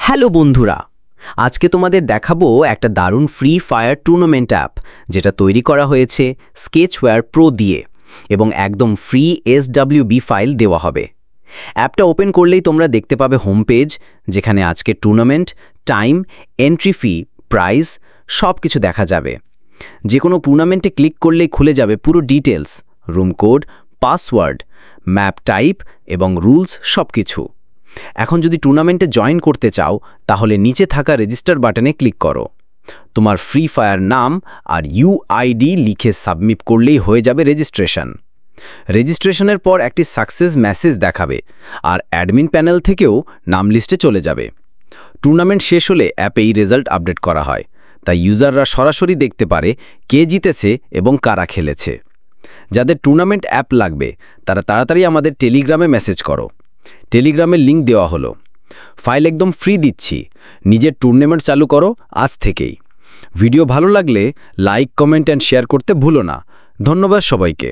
Hello বন্ধুরা, আজকে তোমাদের দেখাবো একটা দারুণ ফ্রি ফায়ার টুর্নামেন্ট অ্যাপ যেটা তৈরি করা হয়েছে স্কেচওয়্যার প্রো দিয়ে এবং একদম ফ্রি SWB ফাইল দেওয়া হবে। অ্যাপটা ওপেন করলেই তোমরা দেখতে পাবে হোম পেজ, যেখানে আজকে tournament, time, entry fee, prize সব কিছু দেখা যাবে। যে কোনো টুর্নামেন্টে ক্লিক করলেই খুলে যাবে পুরো details, room code, password, map type এবং রুলস সব কিছু। এখন যদি টুর্নামেন্টে জয়েন করতে চাও তাহলে নিচে থাকা রেজিস্টার বাটনে ক্লিক করো। তোমার ফ্রি ফায়ার নাম আর UID লিখে সাবমিট করলেই হয়ে যাবে রেজিস্ট্রেশন। রেজিস্ট্রেশনের পর একটি সাকসেস মেসেজ দেখাবে আর অ্যাডমিন প্যানেল থেকেও নাম লিস্টে চলে যাবে। টুর্নামেন্ট শেষ হলে অ্যাপেই রেজাল্ট আপডেট করা হয়, তাই ইউজাররা সরাসরি দেখতে পারে কে জিতেছে এবং কারা খেলেছে। যাদের টুর্নামেন্ট অ্যাপ লাগবে তারা তাড়াতাড়ি আমাদের টেলিগ্রামে মেসেজ করো। টেলিগ্রামের লিঙ্ক দেওয়া হলো। ফাইল একদম ফ্রি দিচ্ছি, নিজের টুর্নামেন্ট চালু করো আজ থেকেই। ভিডিও ভালো লাগলে লাইক, কমেন্ট অ্যান্ড শেয়ার করতে ভুলো না। ধন্যবাদ সবাইকে।